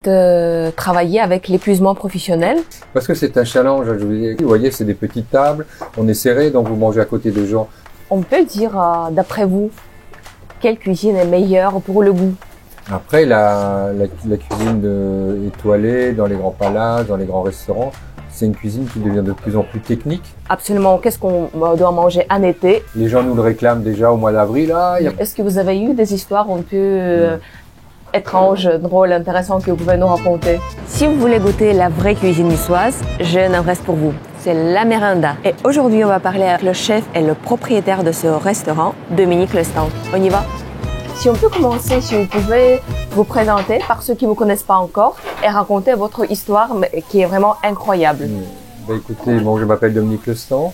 de travailler avec l'épuisement professionnel? Parce que c'est un challenge, je vous dis. Vous voyez, c'est des petites tables, on est serré, donc vous mangez à côté de gens. On peut dire, d'après vous, quelle cuisine est meilleure pour le goût? Après, la cuisine étoilée, dans les grands palaces, dans les grands restaurants, c'est une cuisine qui devient de plus en plus technique. Absolument. Qu'est-ce qu'on doit manger en été? Les gens nous le réclament déjà au mois d'avril. Est-ce que vous avez eu des histoires un peu étranges, drôles, intéressantes que vous pouvez nous raconter? Si vous voulez goûter la vraie cuisine niçoise, j'ai une adresse pour vous. C'est La Méranda. Et aujourd'hui, on va parler avec le chef et le propriétaire de ce restaurant, Dominique Lestan. On y va? Si on peut commencer, si vous pouvez vous présenter par ceux qui ne vous connaissent pas encore et raconter votre histoire qui est vraiment incroyable. Écoutez, je m'appelle Dominique Lestan,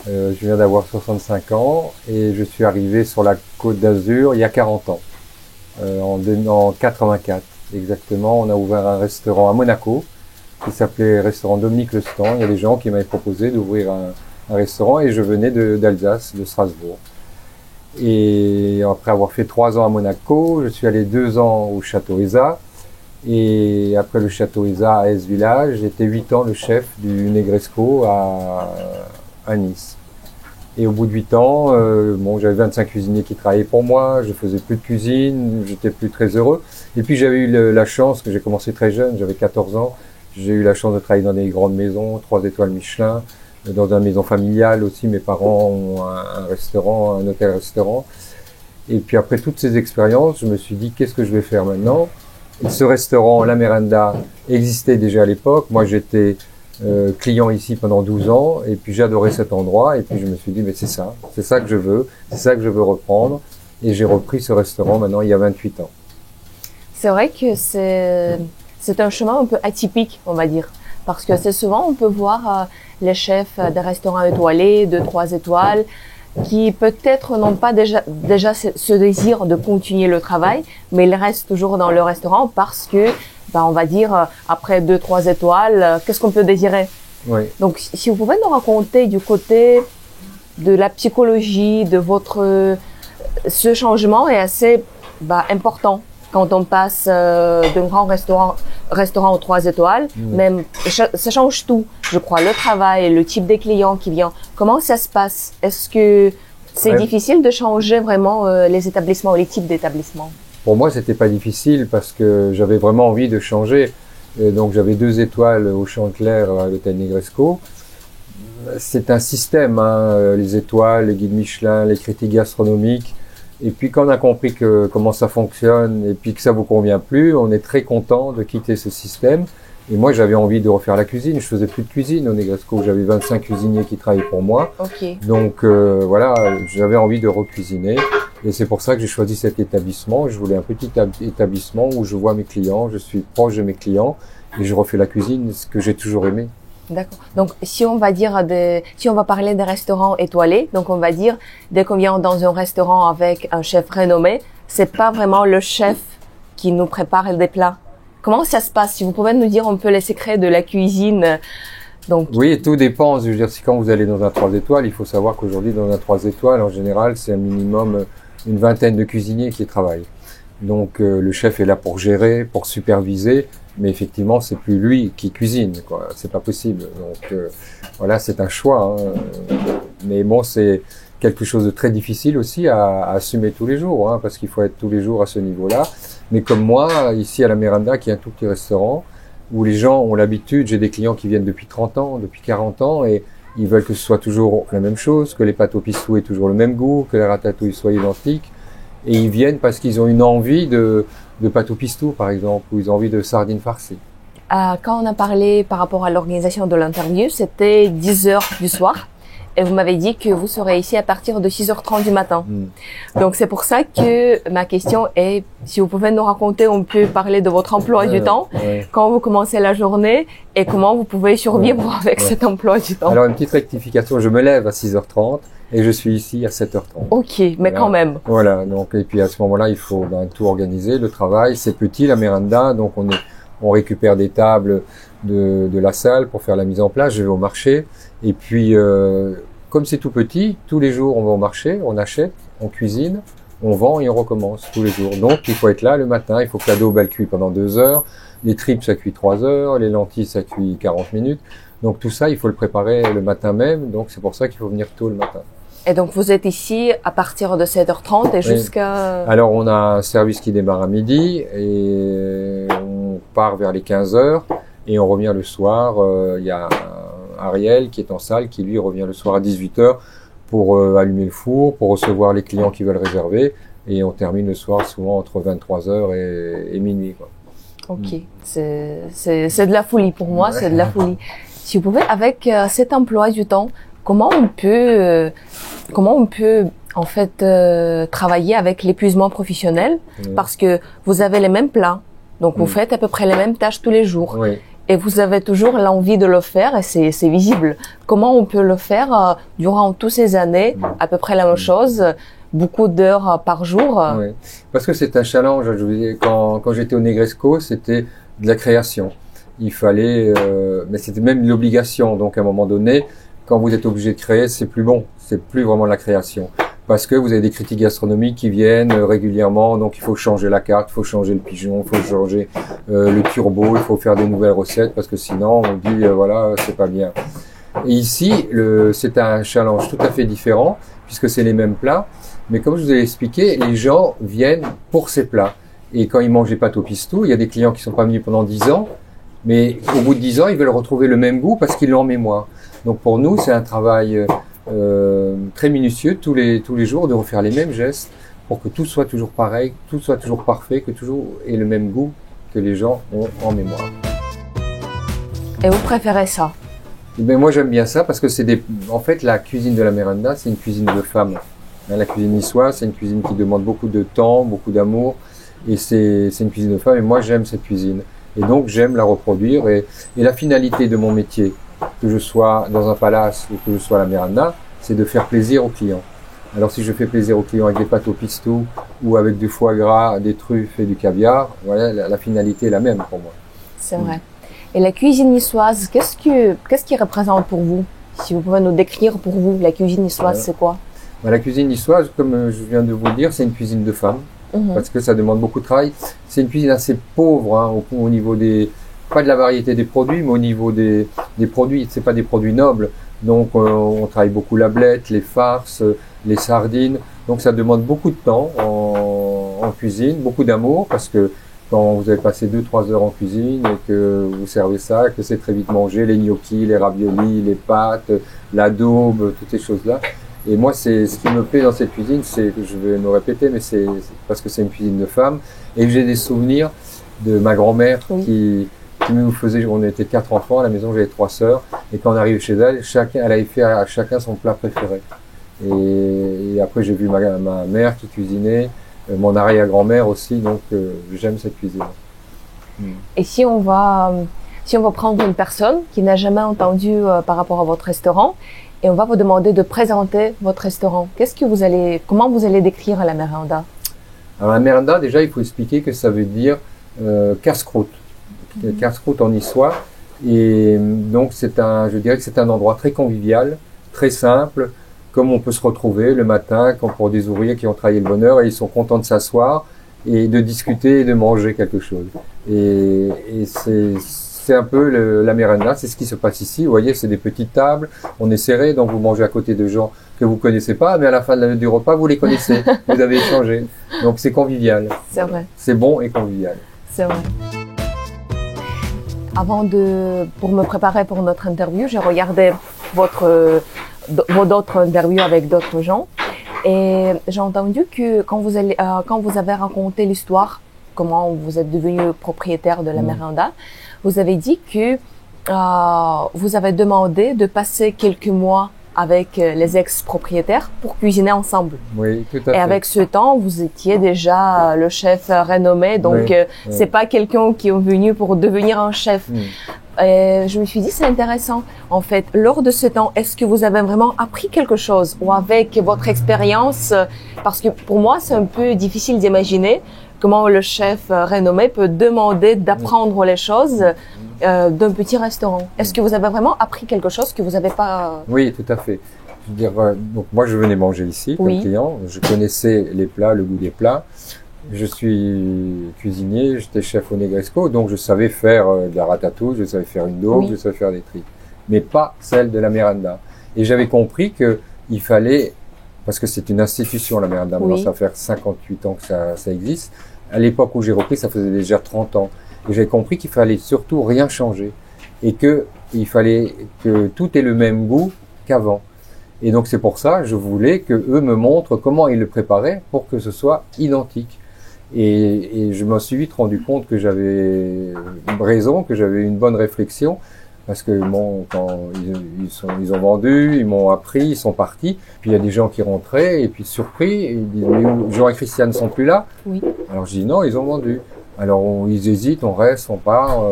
je viens d'avoir 65 ans et je suis arrivé sur la Côte d'Azur il y a 40 ans, en 84 exactement. On a ouvert un restaurant à Monaco qui s'appelait Restaurant Dominique Lestan. Il y a des gens qui m'avaient proposé d'ouvrir un restaurant et je venais d'Alsace, de Strasbourg. Et après avoir fait 3 ans à Monaco, je suis allé 2 ans au Château Eza. Et après le Château Eza à Es-Village, j'étais 8 ans le chef du Negresco à Nice. Et au bout de 8 ans, j'avais 25 cuisiniers qui travaillaient pour moi, je faisais plus de cuisine, j'étais plus très heureux. Et puis j'avais eu la chance, que j'ai commencé très jeune, j'avais 14 ans, j'ai eu la chance de travailler dans des grandes maisons, 3 étoiles Michelin, dans une maison familiale aussi. Mes parents ont un restaurant, un hôtel-restaurant. Et puis après toutes ces expériences, je me suis dit, qu'est-ce que je vais faire maintenant? Et ce restaurant, La Méranda, existait déjà à l'époque. Moi, j'étais client ici pendant 12 ans, et puis j'adorais cet endroit. Et puis je me suis dit, mais c'est ça que je veux, c'est ça que je veux reprendre. Et j'ai repris ce restaurant maintenant il y a 28 ans. C'est vrai que c'est un chemin un peu atypique, on va dire. Parce que assez souvent, on peut voir les chefs des restaurants étoilés, 2-3 étoiles, qui peut-être n'ont pas déjà ce désir de continuer le travail, mais ils restent toujours dans le restaurant parce que, on va dire, après 2-3 étoiles, qu'est-ce qu'on peut désirer? Oui. Donc, si vous pouvez nous raconter du côté de la psychologie, de ce changement est assez important. Quand on passe d'un grand restaurant aux 3 étoiles, même ça change tout. Je crois le travail, le type des clients qui viennent. Comment ça se passe? Est-ce que c'est difficile de changer vraiment les établissements, les types d'établissements? Pour moi, c'était pas difficile parce que j'avais vraiment envie de changer. Et donc j'avais 2 étoiles au Champ-Clair à l'hôtel Negresco. C'est un système, les étoiles, les guides Michelin, les critiques gastronomiques. Et puis quand on a compris comment ça fonctionne et puis que ça vous convient plus, on est très content de quitter ce système. Et moi, j'avais envie de refaire la cuisine. Je faisais plus de cuisine au Negresco. J'avais 25 cuisiniers qui travaillaient pour moi. Okay. Donc voilà, j'avais envie de recuisiner. Et c'est pour ça que j'ai choisi cet établissement. Je voulais un petit établissement où je vois mes clients, je suis proche de mes clients et je refais la cuisine, ce que j'ai toujours aimé. D'accord. Donc, si on va parler des restaurants étoilés, donc on va dire, dès qu'on vient dans un restaurant avec un chef renommé, c'est pas vraiment le chef qui nous prépare des plats. Comment ça se passe? Si vous pouvez nous dire un peu les secrets de la cuisine. Donc... Oui, tout dépend. Je veux dire, si quand vous allez dans un 3 étoiles, il faut savoir qu'aujourd'hui, dans un 3 étoiles, en général, c'est un minimum une vingtaine de cuisiniers qui travaillent. Donc, le chef est là pour gérer, pour superviser. Mais effectivement, c'est plus lui qui cuisine, quoi. C'est pas possible. Donc voilà, c'est un choix. Mais bon, c'est quelque chose de très difficile aussi à assumer tous les jours, parce qu'il faut être tous les jours à ce niveau-là. Mais comme moi, ici à La Méranda, qui est un tout petit restaurant, où les gens ont l'habitude, j'ai des clients qui viennent depuis 30 ans, depuis 40 ans, et ils veulent que ce soit toujours la même chose, que les pâtes au pistou aient toujours le même goût, que les ratatouilles soient identiques. Et ils viennent parce qu'ils ont une envie de pâte au pistou, par exemple, ou ils ont envie de sardines farcies. Quand on a parlé par rapport à l'organisation de l'interview, c'était 10h du soir. Et vous m'avez dit que vous serez ici à partir de 6h30 du matin. Donc, c'est pour ça que ma question est, si vous pouvez nous raconter, on peut parler de votre emploi du temps, quand vous commencez la journée et comment vous pouvez survivre avec cet emploi du temps. Alors, une petite rectification, je me lève à 6h30 et je suis ici à 7h30. Ok, mais voilà. Quand même. Voilà, donc, et puis à ce moment-là, il faut tout organiser, le travail. C'est petit, La Méranda, donc on récupère des tables de la salle pour faire la mise en place. Je vais au marché. Et puis, comme c'est tout petit, tous les jours on va au marché, on achète, on cuisine, On vend et on recommence tous les jours. Donc, il faut être là le matin. Il faut que la daube, elle cuit pendant 2 heures. Les tripes, ça cuit 3 heures. Les lentilles, ça cuit 40 minutes. Donc, tout ça, il faut le préparer le matin même. Donc, c'est pour ça qu'il faut venir tôt le matin. Et donc, vous êtes ici à partir de 7h30 et jusqu'à... Alors, on a un service qui démarre à midi et on part vers les 15 heures et on revient le soir. Il y a Ariel qui est en salle qui, lui, revient le soir à 18 heures pour allumer le four, pour recevoir les clients qui veulent réserver. Et on termine le soir souvent entre 23 heures et minuit, quoi. Ok, c'est de la folie pour moi, c'est de la folie. Si vous pouvez, avec cet emploi du temps, comment on peut en fait travailler avec l'épuisement professionnel, parce que vous avez les mêmes plats, donc vous faites à peu près les mêmes tâches tous les jours, et vous avez toujours l'envie de le faire, et c'est visible. Comment on peut le faire durant toutes ces années, à peu près la même chose, beaucoup d'heures par jour? Oui, parce que c'est un challenge. Je vous dis, quand j'étais au Negresco, c'était de la création. Il fallait, mais c'était même l'obligation. Donc à un moment donné, quand vous êtes obligé de créer, c'est plus bon. C'est plus vraiment de la création. Parce que vous avez des critiques gastronomiques qui viennent régulièrement, donc il faut changer la carte, il faut changer le pigeon, il faut changer le turbo, il faut faire des nouvelles recettes, parce que sinon on dit voilà, c'est pas bien. Et ici, c'est un challenge tout à fait différent, puisque c'est les mêmes plats, mais comme je vous ai expliqué, les gens viennent pour ces plats. Et quand ils mangent les pâtes au pistou, il y a des clients qui sont pas venus pendant 10 ans, mais au bout de 10 ans, ils veulent retrouver le même goût parce qu'ils l'ont en mémoire. Donc pour nous, c'est un travail très minutieux tous les jours de refaire les mêmes gestes pour que tout soit toujours pareil, tout soit toujours parfait, que toujours ait le même goût que les gens ont en mémoire. Et vous préférez ça? Ben moi j'aime bien ça parce que en fait la cuisine de la Merenda, c'est une cuisine de femmes. La cuisine niçoise, c'est une cuisine qui demande beaucoup de temps, beaucoup d'amour, et c'est une cuisine de femmes. Et moi j'aime cette cuisine, et donc j'aime la reproduire. Et la finalité de mon métier, que je sois dans un palace ou que je sois à la Merenda, c'est de faire plaisir aux clients. Alors si je fais plaisir aux clients avec des pâtes au pistou ou avec du foie gras, des truffes et du caviar, voilà, la finalité est la même pour moi. C'est vrai. Et la cuisine niçoise, qu'est-ce qui représente pour vous? Si vous pouvez nous décrire pour vous, la cuisine niçoise, c'est quoi? La cuisine niçoise, comme je viens de vous le dire, c'est une cuisine de femmes, parce que ça demande beaucoup de travail. C'est une cuisine assez pauvre hein, au niveau pas de la variété des produits, mais au niveau des produits, c'est pas des produits nobles. Donc on travaille beaucoup la blette, les farces, les sardines. Donc ça demande beaucoup de temps en cuisine, beaucoup d'amour, parce que quand vous avez passé 2-3 heures en cuisine et que vous servez ça, que c'est très vite mangé, les gnocchis, les raviolis, les pâtes, la daube, toutes ces choses-là. Et moi, c'est ce qui me plaît dans cette cuisine, c'est, je vais me répéter, mais c'est parce que c'est une cuisine de femmes et que j'ai des souvenirs de ma grand-mère qui nous faisait, on était 4 enfants à la maison, j'avais 3 sœurs, et quand on arrive chez elle, elle avait fait à chacun son plat préféré. Et après, j'ai vu ma mère qui cuisinait, mon arrière-grand-mère aussi, donc j'aime cette cuisine. Et si on va prendre une personne qui n'a jamais entendu par rapport à votre restaurant, et on va vous demander de présenter votre restaurant, comment vous allez décrire la Merenda? Alors la Merenda, déjà, il faut expliquer que ça veut dire casse-croûte. Casse-croûte en niçois. Et donc je dirais que c'est un endroit très convivial, très simple, comme on peut se retrouver le matin, comme pour des ouvriers qui ont travaillé le bonheur et ils sont contents de s'asseoir et de discuter et de manger quelque chose. Et c'est un peu la Merenda, c'est ce qui se passe ici. Vous voyez, c'est des petites tables, on est serré, donc vous mangez à côté de gens que vous connaissez pas, mais à la fin du repas, vous les connaissez, vous avez échangé. Donc c'est convivial. C'est vrai. C'est bon et convivial. C'est vrai. Pour me préparer pour notre interview, j'ai regardé vos d'autres interviews avec d'autres gens, et j'ai entendu que quand vous avez raconté l'histoire, comment vous êtes devenu propriétaire de la Merenda, vous avez dit que vous avez demandé de passer quelques mois avec les ex-propriétaires pour cuisiner ensemble. Oui, tout à fait. Et avec ce temps, vous étiez déjà le chef renommé, donc c'est pas quelqu'un qui est venu pour devenir un chef. Et je me suis dit, c'est intéressant. En fait, lors de ce temps, est-ce que vous avez vraiment appris quelque chose ou avec votre expérience? Parce que pour moi, c'est un peu difficile d'imaginer comment le chef renommé peut demander d'apprendre les choses d'un petit restaurant. Est-ce que vous avez vraiment appris quelque chose que vous n'avez pas... Oui, tout à fait. Je veux dire, donc moi je venais manger ici comme client, je connaissais les plats, le goût des plats. Je suis cuisinier, j'étais chef au Negresco, donc je savais faire de la ratatouille, je savais faire une daube, je savais faire des tripes, mais pas celle de la Miranda. Et j'avais compris que il fallait, parce que c'est une institution la Miranda, maintenant ça fait 58 ans que ça existe. À l'époque où j'ai repris, ça faisait déjà 30 ans. Et j'avais compris qu'il fallait surtout rien changer et que il fallait que tout ait le même goût qu'avant. Et donc c'est pour ça, je voulais que eux me montrent comment ils le préparaient pour que ce soit identique. Et je m'en suis vite rendu compte que j'avais raison, que j'avais une bonne réflexion, parce que bon, quand ils ont vendu, ils m'ont appris, ils sont partis. Puis il y a des gens qui rentraient et puis surpris, ils disent mais où Jean et Christiane ne sont plus là. Oui. Alors je dis non, ils ont vendu. Alors ils hésitent, on reste, on part.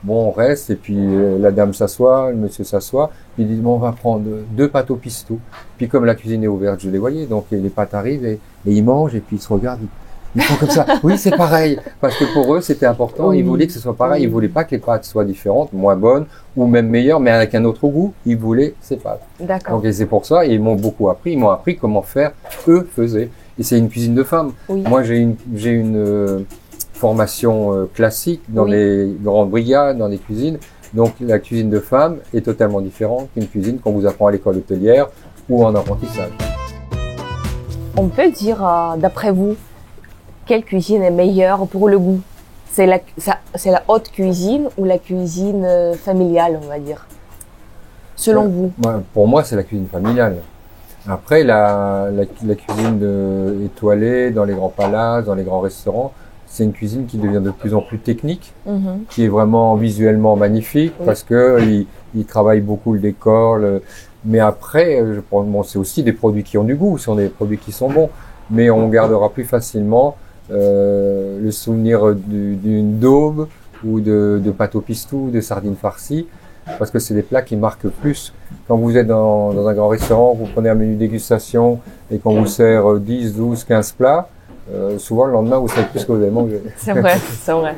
Bon, on reste et puis la dame s'assoit, le monsieur s'assoit. Ils disent bon, on va prendre 2 pâtes au pistou. Puis comme la cuisine est ouverte, je les voyais, donc les pâtes arrivent et ils mangent et puis ils se regardent. Ils font comme ça. Oui, c'est pareil. Parce que pour eux, c'était important. Ils voulaient que ce soit pareil. Ils voulaient pas que les pâtes soient différentes, moins bonnes ou même meilleures, mais avec un autre goût. Ils voulaient ces pâtes. D'accord. Donc, et c'est pour ça. Et ils m'ont beaucoup appris. Ils m'ont appris comment faire. Eux faisaient. Et c'est une cuisine de femme. Oui. Moi, j'ai une formation classique dans les grandes brigades, dans les cuisines. Donc, la cuisine de femme est totalement différente qu'une cuisine qu'on vous apprend à l'école hôtelière ou en apprentissage. On peut dire, d'après vous, quelle cuisine est meilleure pour le goût? C'est la haute cuisine ou la cuisine familiale, on va dire, selon vous? Pour moi, c'est la cuisine familiale. Après, la cuisine étoilée dans les grands palaces, dans les grands restaurants, c'est une cuisine qui devient de plus en plus technique, qui est vraiment visuellement magnifique, parce que ils travaillent beaucoup le décor. Mais après, c'est aussi des produits qui ont du goût, ce sont des produits qui sont bons, mais on gardera plus facilement le souvenir d'une daube ou de pâte au pistou, de sardines farcies, parce que c'est des plats qui marquent plus. Quand vous êtes dans un grand restaurant, vous prenez un menu dégustation et qu'on vous sert 10, 12, 15 plats, souvent le lendemain vous savez plus ce que vous avez mangé. C'est vrai, c'est vrai,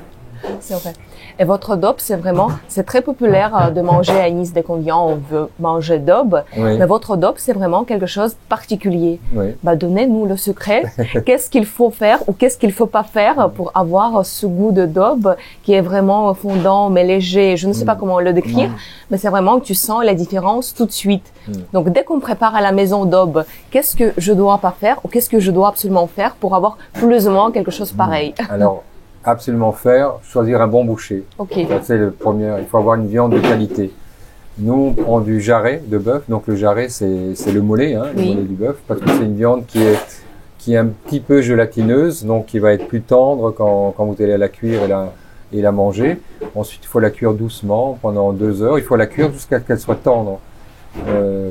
c'est vrai. Et votre daube, c'est très populaire de manger à Nice dès qu'on vient, on veut manger daube. Oui. Mais votre daube, c'est vraiment quelque chose de particulier. Oui. Donnez-nous le secret. Qu'est-ce qu'il faut faire ou qu'est-ce qu'il faut pas faire pour avoir ce goût de daube qui est vraiment fondant, mais léger. Je ne sais pas comment le décrire, mais c'est vraiment que tu sens la différence tout de suite. Donc, dès qu'on prépare à la maison daube, qu'est-ce que je dois pas faire ou qu'est-ce que je dois absolument faire pour avoir plus ou moins quelque chose pareil? Alors, absolument faire, choisir un bon boucher. Okay. C'est le premier. Il faut avoir une viande de qualité. Nous, on prend du jarret de bœuf. Donc le jarret, c'est le mollet, le mollet du bœuf, parce que c'est une viande qui est un petit peu gélatineuse, donc qui va être plus tendre quand vous allez la cuire et la manger. Ensuite, il faut la cuire doucement pendant 2 heures. Il faut la cuire jusqu'à ce qu'elle soit tendre.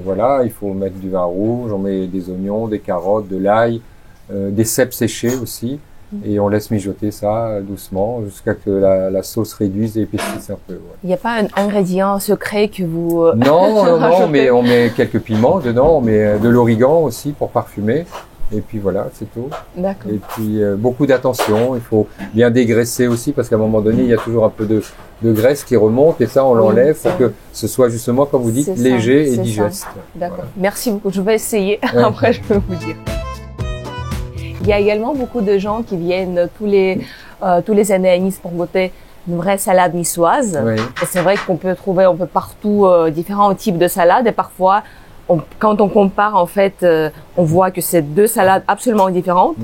Voilà, il faut mettre du vin rouge, on met des oignons, des carottes, de l'ail, des cèpes séchés aussi. Et on laisse mijoter ça doucement jusqu'à ce que la sauce réduise et épaississe un peu. Ouais. Il n'y a pas un ingrédient secret que vous Non, mais on met quelques piments dedans, on met de l'origan aussi pour parfumer. Et puis voilà, c'est tout. D'accord. Et puis beaucoup d'attention, il faut bien dégraisser aussi parce qu'à un moment donné, il y a toujours un peu de graisse qui remonte et ça, on l'enlève pour que ce soit justement, comme vous dites, léger et digeste. D'accord. Voilà. Merci beaucoup. Je vais essayer. Après, je peux vous dire. Il y a également beaucoup de gens qui viennent tous les années à Nice pour goûter une vraie salade niçoise. Oui. Et c'est vrai qu'on peut trouver un peu partout différents types de salades et parfois, quand on compare, en fait, on voit que c'est 2 salades absolument différentes.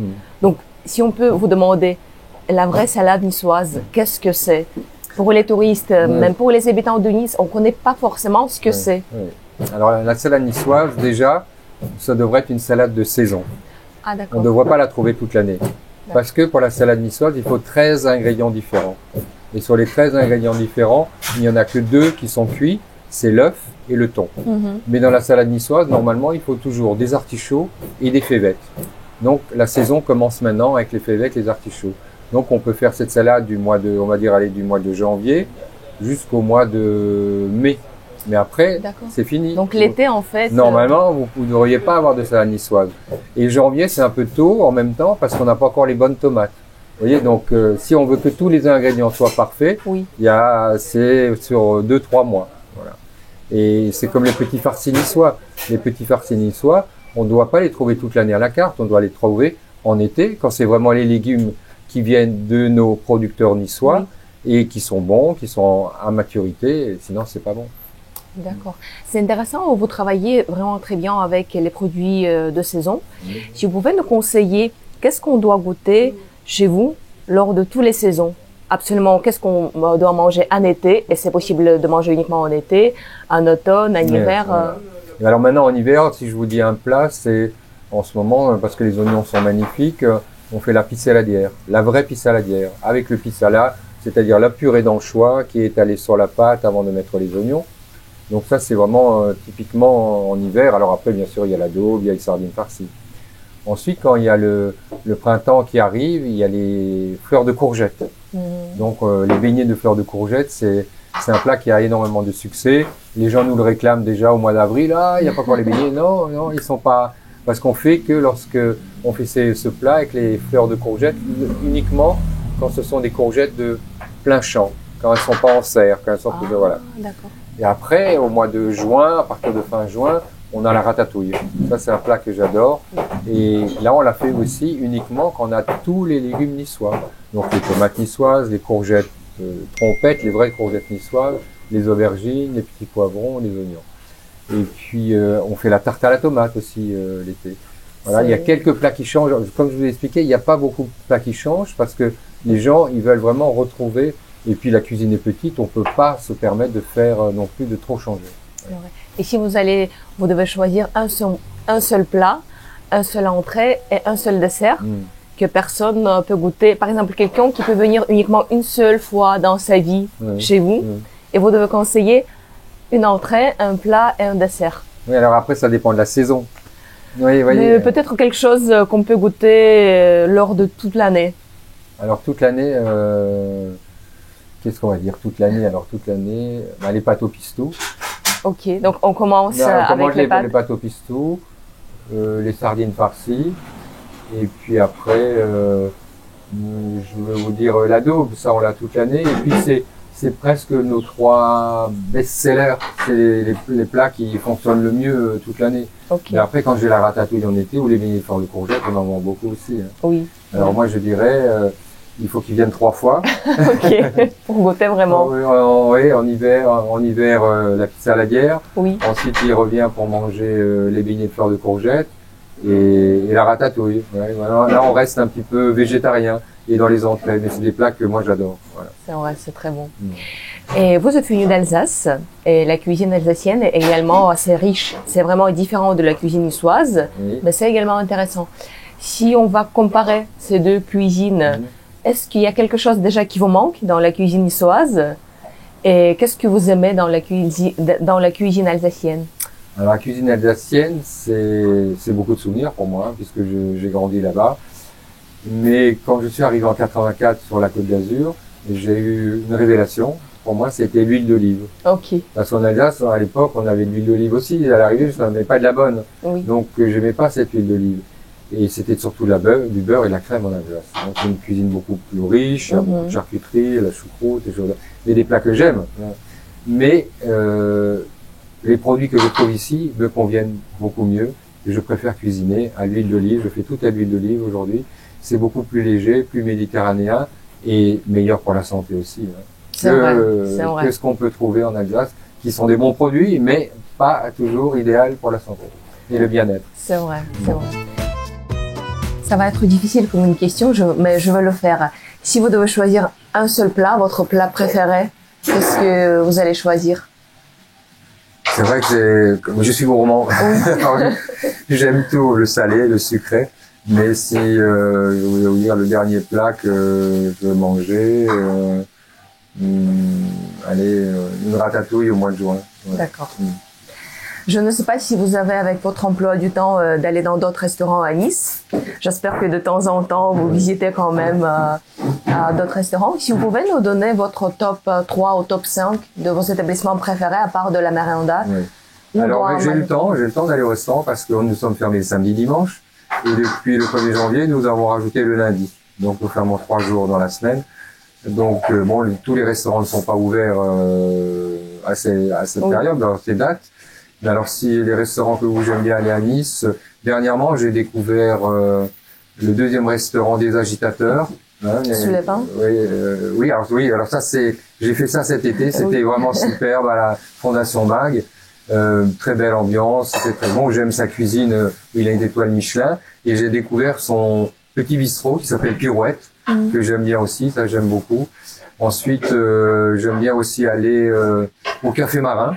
Donc, si on peut vous demander la vraie salade niçoise, qu'est-ce que c'est? Pour les touristes, même pour les habitants de Nice, on connaît pas forcément ce que c'est. Oui. Alors, la salade niçoise, déjà, ça devrait être une salade de saison. Ah, on ne devrait pas la trouver toute l'année. Parce que pour la salade niçoise, il faut 13 ingrédients différents. Et sur les 13 ingrédients différents, il n'y en a que 2 qui sont cuits, c'est l'œuf et le thon. Mais dans la salade niçoise, normalement, il faut toujours des artichauts et des févettes. Donc la saison commence maintenant avec les févettes et les artichauts. Donc on peut faire cette salade du mois de janvier jusqu'au mois de mai. Mais après, c'est fini. Donc l'été, en fait... Normalement, vous ne devriez pas avoir de salade niçoise. Et janvier, c'est un peu tôt en même temps parce qu'on n'a pas encore les bonnes tomates. Vous voyez, donc si on veut que tous les ingrédients soient parfaits, c'est sur 2-3 mois. Voilà. Et c'est comme les petits farcis niçois. Les petits farcis niçois, on ne doit pas les trouver toute l'année à la carte, on doit les trouver en été, quand c'est vraiment les légumes qui viennent de nos producteurs niçois et qui sont bons, qui sont à maturité, sinon c'est pas bon. D'accord. C'est intéressant, vous travaillez vraiment très bien avec les produits de saison. Si vous pouvez nous conseiller, qu'est-ce qu'on doit goûter chez vous lors de toutes les saisons? Absolument, qu'est-ce qu'on doit manger en été? Et c'est possible de manger uniquement en été, en automne, en hiver? Alors maintenant, en hiver, si je vous dis un plat, c'est en ce moment, parce que les oignons sont magnifiques, on fait la pissaladière, la vraie pissaladière, avec le pissala, c'est-à-dire la purée d'anchois qui est étalée sur la pâte avant de mettre les oignons. Donc ça, c'est vraiment typiquement en hiver. Alors après, bien sûr, il y a la daube, il y a les sardines farcies. Ensuite, quand il y a le printemps qui arrive, il y a les fleurs de courgettes. Donc les beignets de fleurs de courgettes, c'est un plat qui a énormément de succès. Les gens nous le réclament déjà au mois d'avril. Ah, il n'y a pas encore les beignets. Non, non, ils sont pas... Parce qu'on fait que lorsque on fait ce plat avec les fleurs de courgettes, uniquement quand ce sont des courgettes de plein champ, quand elles sont pas en serre, quand elles sont plus... Voilà. D'accord. Et après, au mois de juin, à partir de fin juin, on a la ratatouille. Ça, c'est un plat que j'adore. Et là, on l'a fait aussi uniquement quand on a tous les légumes niçois. Donc, les tomates niçoises, les courgettes trompettes, les vraies courgettes niçoises, les aubergines, les petits poivrons, les oignons. Et puis, on fait la tarte à la tomate aussi l'été. Voilà, il y a quelques plats qui changent. Comme je vous l'ai expliqué, il n'y a pas beaucoup de plats qui changent parce que les gens, ils veulent vraiment retrouver. Et puis, la cuisine est petite, on peut pas se permettre de faire non plus de trop changer. Ouais. Et si vous devez choisir un seul plat, un seul entrée et un seul dessert que personne ne peut goûter. Par exemple, quelqu'un qui peut venir uniquement une seule fois dans sa vie chez vous et vous devez conseiller une entrée, un plat et un dessert. Oui, alors après, ça dépend de la saison. Oui, mais peut-être quelque chose qu'on peut goûter lors de toute l'année. Alors, toute l'année, qu'est-ce qu'on va dire toute l'année? Alors, toute l'année, les pâtes au pistou. Ok, donc on commence avec les pâtes. Les pâtes au pistou, les sardines farcies, et puis après, je vais vous dire la daube, ça on l'a toute l'année, et puis c'est presque nos 3 best-sellers, c'est les plats qui fonctionnent le mieux toute l'année. Okay. Et après, quand j'ai la ratatouille en été ou les beignets de fleurs de courgettes, on en vend beaucoup aussi. Hein. Oui. Alors moi je dirais, il faut qu'ils viennent 3 fois. Ok, pour goûter vraiment. Oui, en hiver la pissaladière. Oui. Ensuite, il revient pour manger les beignets de fleurs de courgettes et la ratatouille. Ouais, voilà. Là, on reste un petit peu végétarien et dans les entrées, mais c'est des plats que moi j'adore. Voilà. C'est vrai, c'est très bon. Et vous êtes venu d'Alsace et la cuisine alsacienne est également assez riche. C'est vraiment différent de la cuisine niçoise, mais c'est également intéressant. Si on va comparer ces deux cuisines, est-ce qu'il y a quelque chose déjà qui vous manque dans la cuisine niçoise? Et qu'est-ce que vous aimez dans la cuisine alsacienne? Alors, la cuisine alsacienne, c'est beaucoup de souvenirs pour moi, hein, puisque j'ai grandi là-bas. Mais quand je suis arrivé en 84 sur la Côte d'Azur, j'ai eu une révélation. Pour moi, c'était l'huile d'olive. Ok. Parce qu'en Alsace, à l'époque, on avait de l'huile d'olive aussi. À l'arrivée, je n'en avais pas de la bonne. Oui. Donc, j'aimais pas cette huile d'olive. Et c'était surtout du beurre et de la crème en Alsace. Donc, c'est une cuisine beaucoup plus riche, il y a beaucoup de charcuterie, la choucroute, et choses. Et des plats que j'aime. Mais, les produits que je trouve ici me conviennent beaucoup mieux. Et je préfère cuisiner à l'huile d'olive. Je fais tout à l'huile d'olive aujourd'hui. C'est beaucoup plus léger, plus méditerranéen et meilleur pour la santé aussi. Hein, que ce qu'on peut trouver en Alsace, qui sont des bons produits, mais pas toujours idéal pour la santé et le bien-être. C'est vrai, c'est vrai. Ça va être difficile comme une question, mais je vais le faire. Si vous devez choisir un seul plat, votre plat préféré, qu'est-ce que vous allez choisir? C'est vrai que je suis gourmand. J'aime tout, le salé, le sucré. Mais si je voulais vous dire le dernier plat que je vais manger, une ratatouille au mois de juin. Ouais. D'accord. Je ne sais pas si vous avez avec votre emploi du temps d'aller dans d'autres restaurants à Nice. J'espère que de temps en temps vous visitez quand même d'autres restaurants. Si vous pouvez nous donner votre top 3 ou top 5 de vos établissements préférés à part de la Merenda. Oui. Alors j'ai le temps d'aller au restaurant parce que nous sommes fermés le samedi, dimanche. Et depuis le 1er janvier, nous avons rajouté le lundi. Donc nous fermons 3 jours dans la semaine. Donc tous les restaurants ne sont pas ouverts à cette période, dans ces dates. Mais alors, si les restaurants que j'aime bien aller à Nice, dernièrement, j'ai découvert le deuxième restaurant des Agitateurs. Hein, Sous les pins. Oui, alors ça j'ai fait ça cet été, c'était vraiment superbe à la Fondation Mag. Très belle ambiance, c'était très bon. J'aime sa cuisine, il a une étoile Michelin, et j'ai découvert son petit bistrot qui s'appelle Pirouette, que j'aime bien aussi, ça j'aime beaucoup. Ensuite, j'aime bien aussi aller au Café Marin.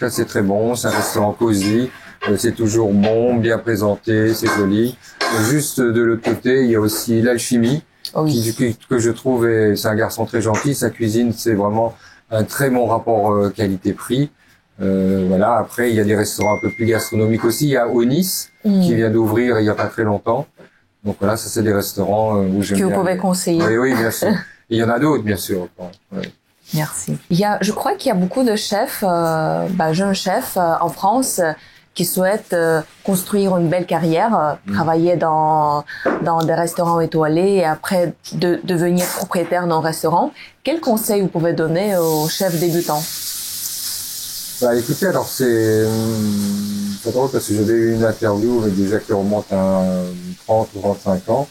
Ça c'est très bon, c'est un restaurant cosy, c'est toujours bon, bien présenté, c'est joli. Juste de l'autre côté, il y a aussi l'Alchimie. Que je trouve, c'est un garçon très gentil, sa cuisine c'est vraiment un très bon rapport qualité-prix. Voilà. Après il y a des restaurants un peu plus gastronomiques aussi, il y a Onis qui vient d'ouvrir il y a pas très longtemps. Donc voilà, ça c'est des restaurants où j'aime bien. Que vous pouvez conseiller. Oui, bien sûr. Et il y en a d'autres bien sûr. Ouais. Merci. Je crois qu'il y a beaucoup de chefs, jeunes chefs en France qui souhaitent construire une belle carrière, travailler dans des restaurants étoilés et après devenir propriétaire d'un restaurant. Quels conseils vous pouvez donner aux chefs débutants? Écoutez, alors c'est drôle parce que j'avais eu une interview déjà qui remonte à 30 ou 35 ans.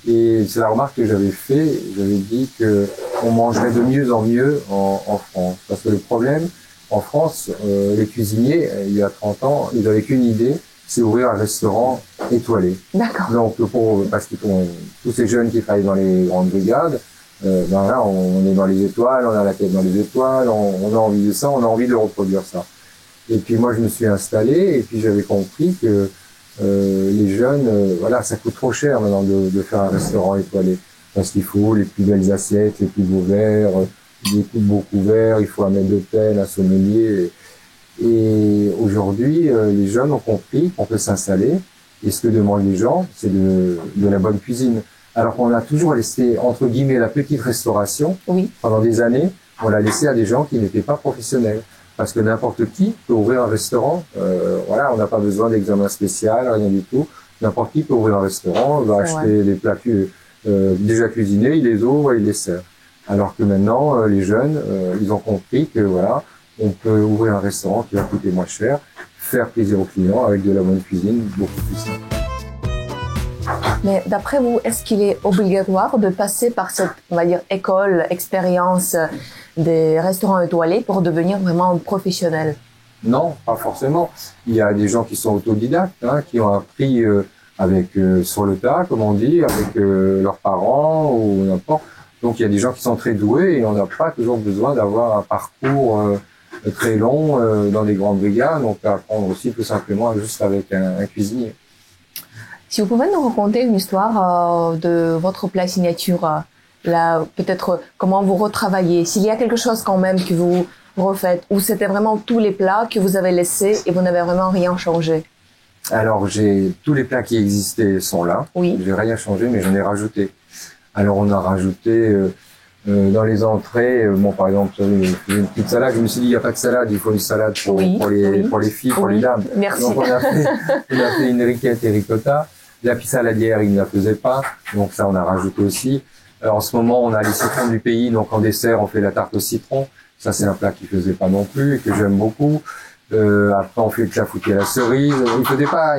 Et c'est la remarque que j'avais fait, j'avais dit que on mangerait de mieux en mieux en France. Parce que le problème, en France, les cuisiniers, il y a 30 ans, ils n'avaient qu'une idée, c'est ouvrir un restaurant étoilé. D'accord. Donc, parce que tous ces jeunes qui travaillent dans les grandes brigades, là, on est dans les étoiles, on a la tête dans les étoiles, on a envie de ça, on a envie de reproduire ça. Et puis moi, je me suis installé, et puis j'avais compris que les jeunes, voilà, ça coûte trop cher maintenant de faire un restaurant étoilé. Parce qu'il faut les plus belles assiettes, les plus beaux verres, des beaux couverts, il faut un maître d'hôtel, un sommelier. Et aujourd'hui, les jeunes ont compris qu'on peut s'installer. Et ce que demandent les gens, c'est de la bonne cuisine. Alors qu'on a toujours laissé, entre guillemets, la petite restauration. Oui. Pendant des années, on l'a laissé à des gens qui n'étaient pas professionnels. Parce que n'importe qui peut ouvrir un restaurant. Voilà, on n'a pas besoin d'examen spécial, rien du tout. N'importe qui peut ouvrir un restaurant, va acheter des plats déjà cuisinés, il les ouvre et il les sert. Alors que maintenant, les jeunes, ils ont compris que voilà, on peut ouvrir un restaurant qui va coûter moins cher, faire plaisir aux clients avec de la bonne cuisine, beaucoup plus simple. Mais d'après vous, est-ce qu'il est obligatoire de passer par cette, on va dire, école, expérience des restaurants étoilés pour devenir vraiment professionnel? Non, pas forcément. Il y a des gens qui sont autodidactes, qui ont appris sur le tas, comme on dit, avec leurs parents ou n'importe. Donc il y a des gens qui sont très doués et on n'a pas toujours besoin d'avoir un parcours très long dans des grandes brigades. On peut apprendre aussi tout simplement juste avec un cuisinier. Si vous pouvez nous raconter une histoire de votre plat signature, là, peut-être comment vous retravaillez, s'il y a quelque chose quand même que vous refaites, ou c'était vraiment tous les plats que vous avez laissés et vous n'avez vraiment rien changé? Alors tous les plats qui existaient sont là. Oui. J'ai rien changé, mais j'en ai rajouté. Alors on a rajouté dans les entrées, par exemple, une petite salade. Je me suis dit il n'y a pas de salade, il faut une salade pour les filles, pour les dames. Merci. Donc on a fait une riquette et ricotta. La saladière, il ne la faisait pas, donc ça on a rajouté aussi. En ce moment, on a les citrons du pays, donc en dessert, on fait la tarte au citron. Ça c'est un plat qu'il faisait pas non plus et que j'aime beaucoup. Après, on fait le clafoutis à la cerise.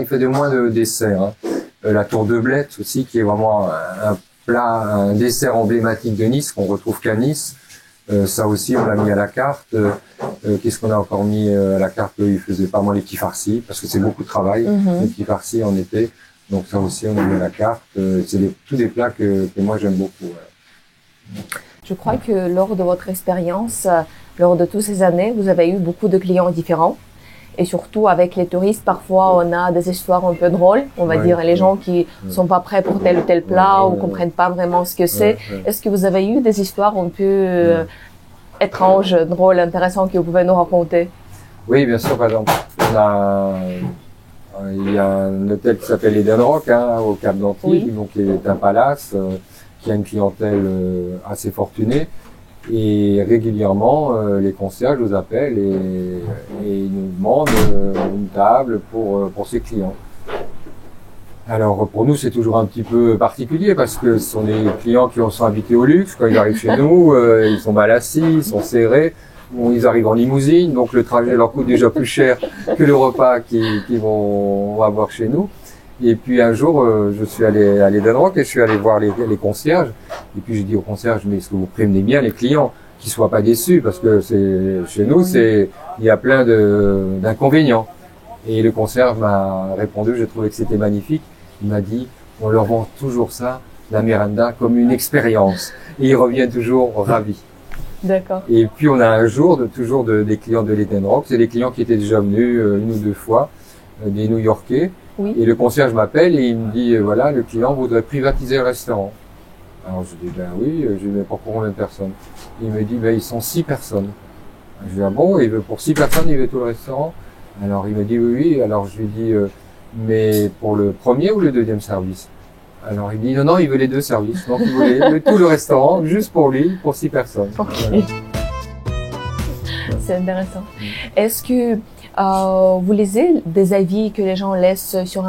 Il faisait moins de desserts. La tour de blette aussi, qui est vraiment un dessert emblématique de Nice, qu'on retrouve qu'à Nice. Ça aussi, on l'a mis à la carte. Qu'est-ce qu'on a encore mis à la carte? Il faisait pas moins les petits farcis, parce que c'est beaucoup de travail, les petits farcis en été. Donc ça aussi, on a mis à la carte. C'est tous des plats que moi j'aime beaucoup. Je crois que lors de votre expérience, lors de toutes ces années, vous avez eu beaucoup de clients différents. Et surtout, avec les touristes, parfois, on a des histoires un peu drôles. On va dire les gens qui sont pas prêts pour tel ou tel plat ou comprennent pas vraiment ce que c'est. Est-ce que vous avez eu des histoires un peu étranges, drôles, intéressantes que vous pouvez nous raconter? Oui, bien sûr. Par exemple, il y a un hôtel qui s'appelle Eden Rock, au Cap d'Antibes, donc qui est un palace qui a une clientèle assez fortunée. Et régulièrement, les concierges nous appellent et ils nous demandent une table pour ses clients. Alors pour nous, c'est toujours un petit peu particulier parce que ce sont des clients qui sont habités au luxe. Quand ils arrivent chez nous, ils sont mal assis, ils sont serrés. Bon, ils arrivent en limousine, donc le trajet leur coûte déjà plus cher que le repas qu'ils vont avoir chez nous. Et puis un jour, je suis allé à l'Eden Rock et je suis allé voir les concierges. Et puis j'ai dit aux concierges, mais est-ce que vous prévenez bien les clients qu'ils soient pas déçus, parce que chez nous, il y a plein d'inconvénients. Et le concierge m'a répondu, j'ai trouvé que c'était magnifique. Il m'a dit, on leur vend toujours ça, la Miranda, comme une expérience. Et ils reviennent toujours ravis. D'accord. Et puis on a un jour des clients de l'Eden Rock, c'est des clients qui étaient déjà venus une ou deux fois, des New-Yorkais. Oui. Et le concierge m'appelle et il me dit, voilà, le client voudrait privatiser le restaurant. Alors je dis, ben oui, je dis, mais pour combien de personnes? Il me dit, ben ils sont 6 personnes. Je dis, ah bon, il veut pour 6 personnes, il veut tout le restaurant? Alors il me dit, oui, oui. Alors je lui dis, mais pour le premier ou le deuxième service? Alors il dit, non, non, il veut les 2 services. Donc il voulait tout le restaurant, juste pour lui, pour 6 personnes. Ok. Voilà. C'est intéressant. Est-ce que vous lisez des avis que les gens laissent sur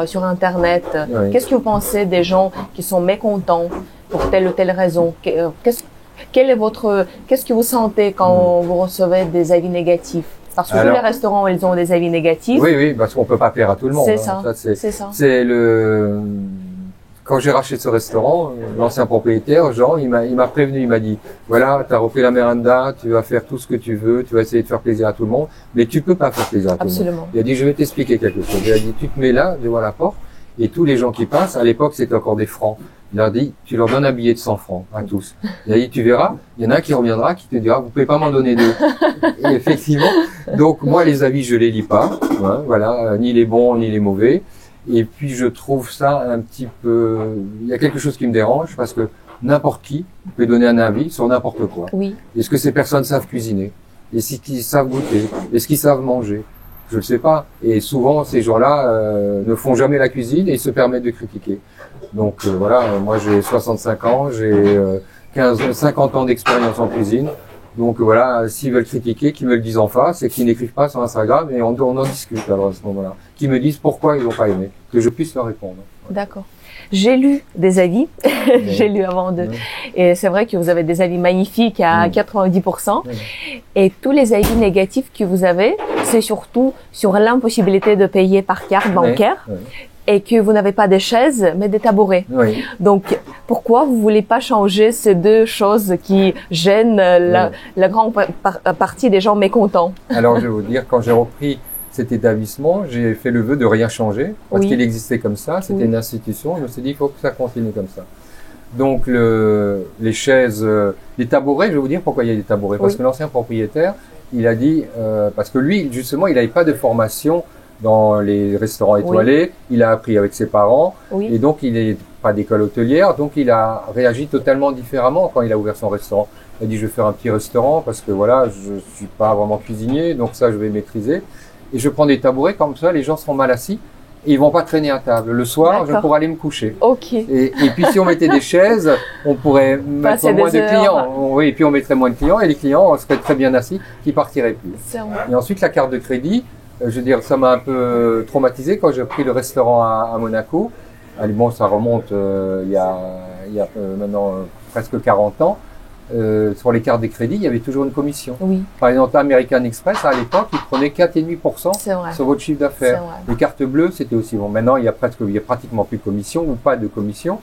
sur Internet? Oui. Qu'est-ce que vous pensez des gens qui sont mécontents pour telle ou telle raison? Qu'est-ce que vous sentez quand vous recevez des avis négatifs? Parce que tous les restaurants, ils ont des avis négatifs. Oui, oui, parce qu'on peut pas plaire à tout le monde. C'est hein. ça. C'est ça. C'est quand j'ai racheté ce restaurant, l'ancien propriétaire, Jean, il m'a prévenu, il m'a dit, voilà, tu as repris la Miranda, tu vas faire tout ce que tu veux, tu vas essayer de faire plaisir à tout le monde, mais tu peux pas faire plaisir à tout le monde. Absolument. Il a dit, je vais t'expliquer quelque chose. Il a dit, tu te mets là, devant la porte, et tous les gens qui passent, à l'époque, c'était encore des francs. Il a dit, tu leur donnes un billet de 100 francs à tous. Il a dit, tu verras, il y en a un qui reviendra, qui te dira, vous pouvez pas m'en donner 2. Et effectivement, donc moi, les avis, je les lis pas, hein, voilà, ni les bons, ni les mauvais. Et puis je trouve ça un petit peu, il y a quelque chose qui me dérange parce que n'importe qui peut donner un avis sur n'importe quoi. Oui. Est-ce que ces personnes savent cuisiner? Est-ce qu'ils savent goûter? Est-ce qu'ils savent manger? Je ne sais pas. Et souvent ces gens-là ne font jamais la cuisine et ils se permettent de critiquer. Donc voilà, moi j'ai 65 ans, j'ai 50 ans d'expérience en cuisine. Donc voilà, s'ils veulent critiquer, qu'ils me le disent en face et qu'ils n'écrivent pas sur Instagram et on en discute alors à ce moment-là. Qu'ils me disent pourquoi ils n'ont pas aimé, que je puisse leur répondre. D'accord. J'ai lu des avis, j'ai lu avant de, et c'est vrai que vous avez des avis magnifiques à 90%. Et tous les avis négatifs que vous avez, c'est surtout sur l'impossibilité de payer par carte bancaire. Et que vous n'avez pas des chaises, mais des tabourets. Oui. Donc, pourquoi vous voulez pas changer ces deux choses qui gênent la grande partie des gens mécontents? Alors, je vais vous dire, quand j'ai repris cet établissement, j'ai fait le vœu de rien changer, parce qu'il existait comme ça, c'était une institution, je me suis dit, il faut que ça continue comme ça. Donc, les chaises, les tabourets, je vais vous dire pourquoi il y a des tabourets. Parce que l'ancien propriétaire, il a dit, parce que lui, justement, il n'avait pas de formation dans les restaurants étoilés, il a appris avec ses parents, et donc il n'est pas d'école hôtelière, donc il a réagi totalement différemment quand il a ouvert son restaurant. Il a dit, je vais faire un petit restaurant parce que voilà, je suis pas vraiment cuisinier, donc ça je vais maîtriser. Et je prends des tabourets comme ça, les gens seront mal assis, et ils vont pas traîner à table. Le soir, je pourrais aller me coucher. Ok. Et puis si on mettait des chaises, on pourrait mettre moins de clients. Oui, et puis on mettrait moins de clients, et les clients seraient très bien assis, qui partiraient plus. Et ensuite, la carte de crédit, je veux dire, ça m'a un peu traumatisé quand j'ai pris le restaurant à Monaco. Allez, bon, ça remonte il y a maintenant presque 40 ans. Sur les cartes de crédit, il y avait toujours une commission. Oui. Par exemple, American Express, à l'époque, ils prenaient 4,5% sur votre chiffre d'affaires. Les cartes bleues, c'était aussi bon. Maintenant, il y a pratiquement plus de commission ou pas de commission.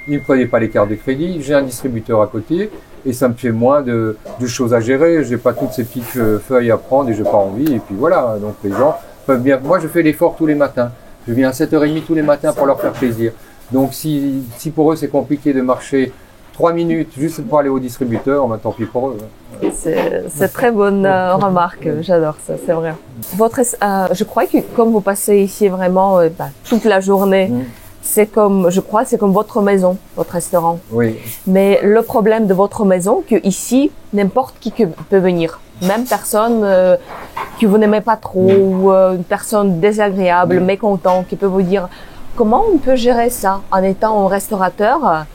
Ils ne prenaient pas les cartes de crédit. J'ai un distributeur à côté et ça me fait moins de choses à gérer. J'ai pas toutes ces petites feuilles à prendre et j'ai pas envie. Et puis voilà. Donc les gens peuvent bien. Moi, je fais l'effort tous les matins. Je viens à 7h30 tous les matins pour leur faire plaisir. Donc si pour eux c'est compliqué de marcher 3 minutes juste pour aller au distributeur, ben, tant pis pour eux. C'est très bonne remarque. J'adore ça. C'est vrai. Je crois que comme vous passez ici vraiment toute la journée. C'est comme votre maison, votre restaurant. Oui. Mais le problème de votre maison, que ici, n'importe qui peut venir. Même personne que vous n'aimez pas trop, ou une personne désagréable, mécontent, qui peut vous dire comment on peut gérer ça en étant un restaurateur,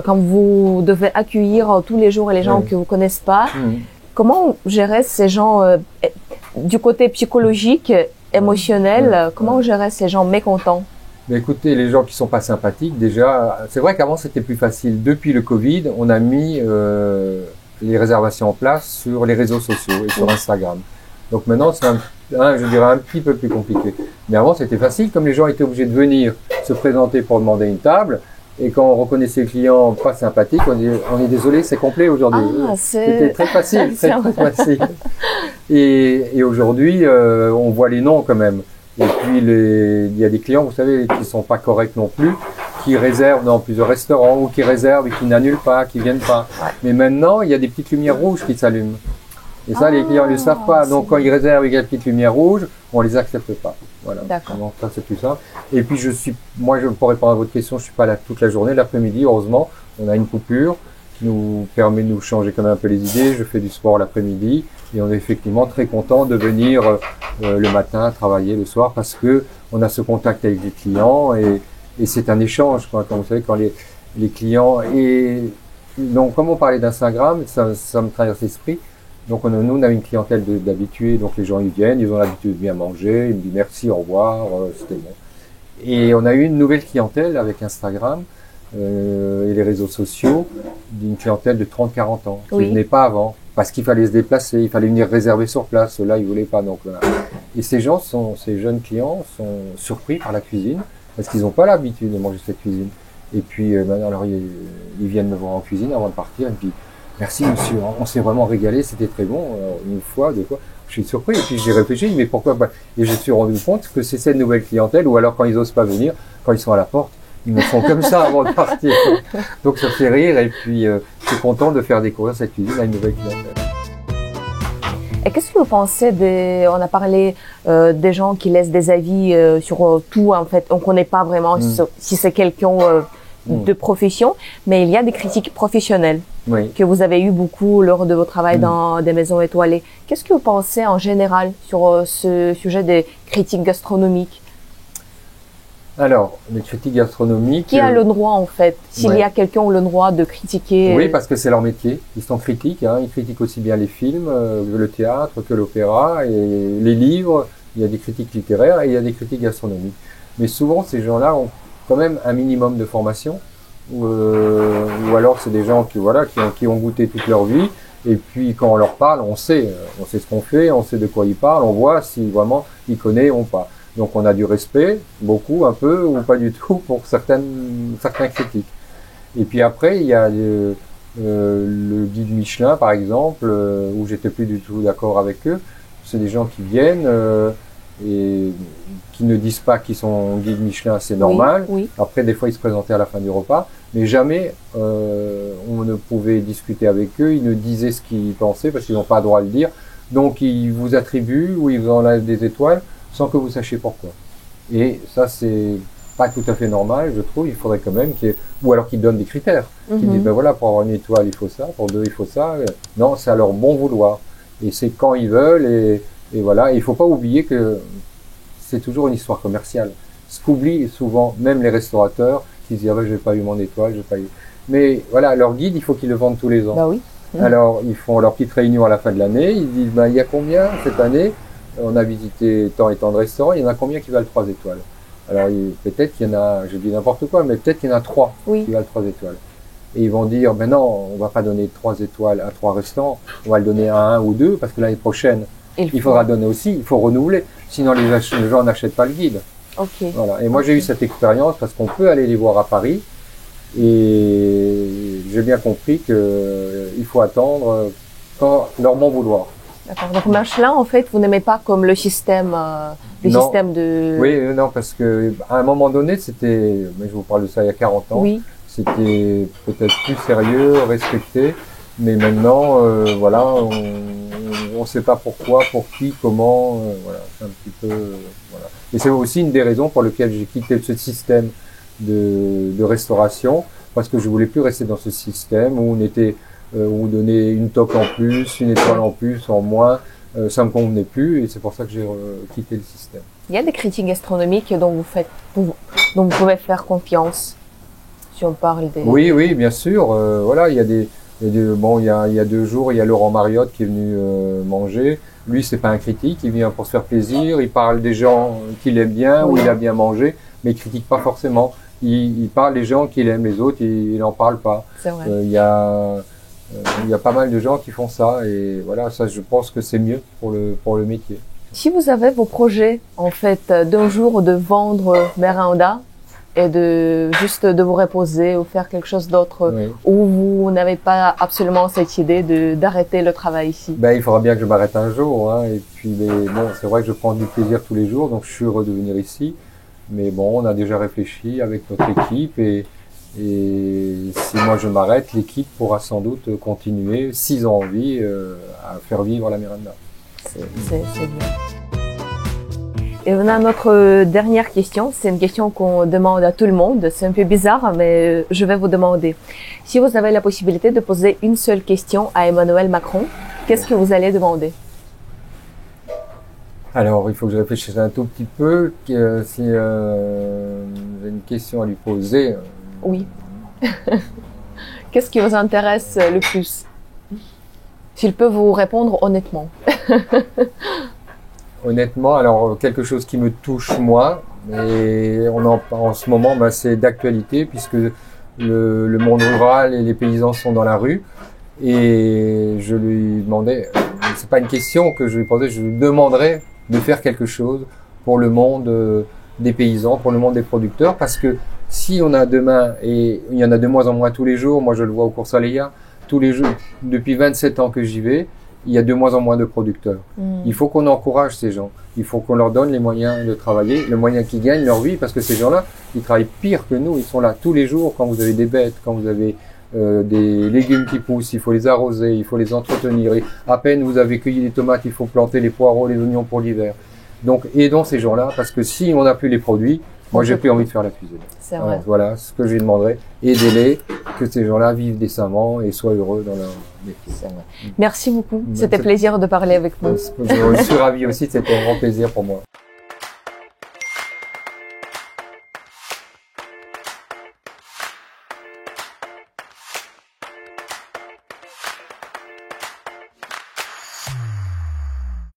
quand vous devez accueillir tous les jours les gens que vous connaissez pas. Comment gérer ces gens du côté psychologique, émotionnel, comment gérer ces gens mécontents? Mais écoutez, les gens qui sont pas sympathiques, déjà, c'est vrai qu'avant c'était plus facile. Depuis le Covid, on a mis les réservations en place sur les réseaux sociaux et sur Instagram. Donc maintenant, c'est je dirais un petit peu plus compliqué. Mais avant, c'était facile, comme les gens étaient obligés de venir se présenter pour demander une table. Et quand on reconnaissait le client pas sympathique, on est désolé, c'est complet aujourd'hui. C'était très facile, très facile. Et aujourd'hui, on voit les noms quand même. Et puis il y a des clients, vous savez, qui sont pas corrects non plus, qui réservent dans plusieurs restaurants ou qui réservent et qui n'annulent pas, qui viennent pas. Mais maintenant, il y a des petites lumières rouges qui s'allument. Et ça, les clients ne le savent pas. Donc, quand ils réservent et qu'il y a des petites lumières rouges, on les accepte pas. Voilà. Donc, ça, c'est plus simple. Et puis, moi, pour répondre à votre question, je suis pas là toute la journée. L'après-midi, heureusement, on a une coupure qui nous permet de nous changer quand même un peu les idées. Je fais du sport l'après-midi et on est effectivement très content de venir le matin travailler le soir parce que on a ce contact avec les clients et c'est un échange, quoi. Comme vous savez, quand les clients donc, comme on parlait d'Instagram, ça me traverse l'esprit. Donc, nous, on a une clientèle d'habitués. Donc, les gens, ils viennent, ils ont l'habitude de bien manger. Ils me disent merci, au revoir, c'était bon. Et on a eu une nouvelle clientèle avec Instagram et les réseaux sociaux, d'une clientèle de 30-40 ans, qui venait pas avant. Parce qu'il fallait se déplacer, il fallait venir réserver sur place. Ceux-là, ils voulaient pas. Donc, voilà. Et ces jeunes clients sont surpris par la cuisine parce qu'ils n'ont pas l'habitude de manger cette cuisine. Et puis, maintenant, alors, ils viennent me voir en cuisine avant de partir et me disent merci monsieur, on s'est vraiment régalé, c'était très bon, une fois, deux fois. Je suis surpris et puis j'ai réfléchi, mais pourquoi pas? Et je me suis rendu compte que c'est cette nouvelle clientèle, ou alors quand ils osent pas venir, quand ils sont à la porte, ils me font comme ça avant de partir. Donc ça fait rire et puis je suis content de faire découvrir cette cuisine à une nouvelle clientèle. Et qu'est-ce que vous pensez on a parlé des gens qui laissent des avis sur tout, en fait, on connaît pas vraiment si c'est quelqu'un de profession, mais il y a des critiques professionnelles que vous avez eu beaucoup lors de votre travail dans des maisons étoilées. Qu'est-ce que vous pensez en général sur ce sujet des critiques gastronomiques? Alors, les critiques gastronomiques... Qui a le droit, en fait, s'il y a quelqu'un qui a le droit de critiquer? Oui, parce que c'est leur métier. Ils sont critiques, hein. Ils critiquent aussi bien les films, le théâtre, que l'opéra, et les livres. Il y a des critiques littéraires et il y a des critiques gastronomiques. Mais souvent, ces gens-là ont quand même un minimum de formation, ou alors c'est des gens qui ont goûté toute leur vie, et puis quand on leur parle, on sait ce qu'on fait, on sait de quoi ils parlent, on voit si vraiment ils connaissent ou pas. Donc on a du respect, beaucoup, un peu, ou pas du tout, pour certains critiques. Et puis après, il y a le guide Michelin, par exemple, où j'étais plus du tout d'accord avec eux. C'est des gens qui viennent et qui ne disent pas qu'ils sont guide Michelin, c'est normal. Après, des fois, ils se présentaient à la fin du repas, mais jamais on ne pouvait discuter avec eux. Ils ne disaient ce qu'ils pensaient parce qu'ils n'ont pas le droit de le dire. Donc, ils vous attribuent ou ils vous enlèvent des étoiles sans que vous sachiez pourquoi. Et ça, c'est pas tout à fait normal, je trouve. Il faudrait quand même ou alors qu'ils donnent des critères. Qu'ils disent, ben voilà, pour avoir une étoile, il faut ça, pour deux, il faut ça. Non, c'est à leur bon vouloir. Et c'est quand ils veulent et voilà. Et il faut pas oublier que c'est toujours une histoire commerciale. Ce qu'oublient souvent, même les restaurateurs, qui disent, ah ben, j'ai pas eu mon étoile, j'ai pas eu. Mais voilà, leur guide, il faut qu'ils le vendent tous les ans. Bah oui. Alors, ils font leur petite réunion à la fin de l'année. Ils disent, ben, il y a combien cette année? On a visité tant et tant de restaurants. Il y en a combien qui valent 3 étoiles? Alors, peut-être qu'il y en a, je dis n'importe quoi, mais peut-être qu'il y en a 3 qui valent 3 étoiles. Et ils vont dire, ben non, on va pas donner 3 étoiles à 3 restaurants. On va le donner à 1 ou 2 parce que l'année prochaine, il faudra donner aussi, il faut renouveler. Sinon, les gens n'achètent pas le guide. Voilà. Et moi, j'ai eu cette expérience parce qu'on peut aller les voir à Paris. Et j'ai bien compris qu'il faut attendre leur bon vouloir. D'accord. Donc Michelin, en fait, vous n'aimez pas comme le système, système de... Oui, non, parce que à un moment donné, c'était, mais je vous parle de ça il y a 40 ans, c'était peut-être plus sérieux, respecté, mais maintenant, voilà, on ne sait pas pourquoi, pour qui, comment, voilà, c'est un petit peu, voilà. Et c'est aussi une des raisons pour lesquelles j'ai quitté ce système de restauration, parce que je voulais plus rester dans ce système où on donnait une toque en plus, une étoile en plus, en moins, ça me convenait plus et c'est pour ça que j'ai quitté le système. Il y a des critiques gastronomiques dont vous pouvez faire confiance, si on parle des... Oui, bien sûr. Voilà, il y a il y a 2 jours, il y a Laurent Mariotte qui est venu manger. Lui, c'est pas un critique, il vient pour se faire plaisir, il parle des gens qu'il aime bien, où il a bien mangé, mais il critique pas forcément. Il parle des gens qu'il aime, les autres, il n'en parle pas. C'est vrai. Il y a Il y a pas mal de gens qui font ça et voilà, ça je pense que c'est mieux pour le métier. Si vous avez vos projets, en fait, d'un jour de vendre Merenda et de vous reposer ou faire quelque chose d'autre, Oui. où vous n'avez pas absolument cette idée d'arrêter le travail ici. Ben, il faudra bien que je m'arrête un jour, hein, et puis bon, c'est vrai que je prends du plaisir tous les jours, donc je suis heureux de venir ici. Mais bon, on a déjà réfléchi avec notre équipe et si moi je m'arrête, l'équipe pourra sans doute continuer, s'ils ont envie, à faire vivre la Merenda. C'est bien. Et on a notre dernière question. C'est une question qu'on demande à tout le monde. C'est un peu bizarre, mais je vais vous demander. Si vous avez la possibilité de poser une seule question à Emmanuel Macron, qu'est-ce que vous allez demander? Alors, il faut que je réfléchisse un tout petit peu. Si j'ai une question à lui poser. Oui. Qu'est-ce qui vous intéresse le plus? S'il peut vous répondre honnêtement. Honnêtement, alors quelque chose qui me touche moi, et en ce moment, bah, c'est d'actualité puisque le monde rural et les paysans sont dans la rue. Et je lui demandais, c'est pas une question que je lui posais, je lui demanderais de faire quelque chose pour le monde des paysans, pour le monde des producteurs, parce que si on a demain, et il y en a de moins en moins tous les jours, moi je le vois au Cours Saléa, tous les jours, depuis 27 ans que j'y vais, il y a de moins en moins de producteurs. Il faut qu'on encourage ces gens. Il faut qu'on leur donne les moyens de travailler, les moyens qu'ils gagnent leur vie, parce que ces gens-là, ils travaillent pire que nous. Ils sont là tous les jours. Quand vous avez des bêtes, quand vous avez des légumes qui poussent, il faut les arroser, il faut les entretenir. Et à peine vous avez cueilli les tomates, il faut planter les poireaux, les oignons pour l'hiver. Donc aidons ces gens-là, parce que si on n'a plus les produits, moi j'ai plus envie de faire la cuisine. C'est vrai. Voilà ce que je lui demanderais. Aidez-les, que ces gens-là vivent décemment et soient heureux dans leur métier. C'est vrai. Merci beaucoup. C'était plaisir de parler avec vous. Je suis ravi aussi, c'était un grand plaisir pour moi.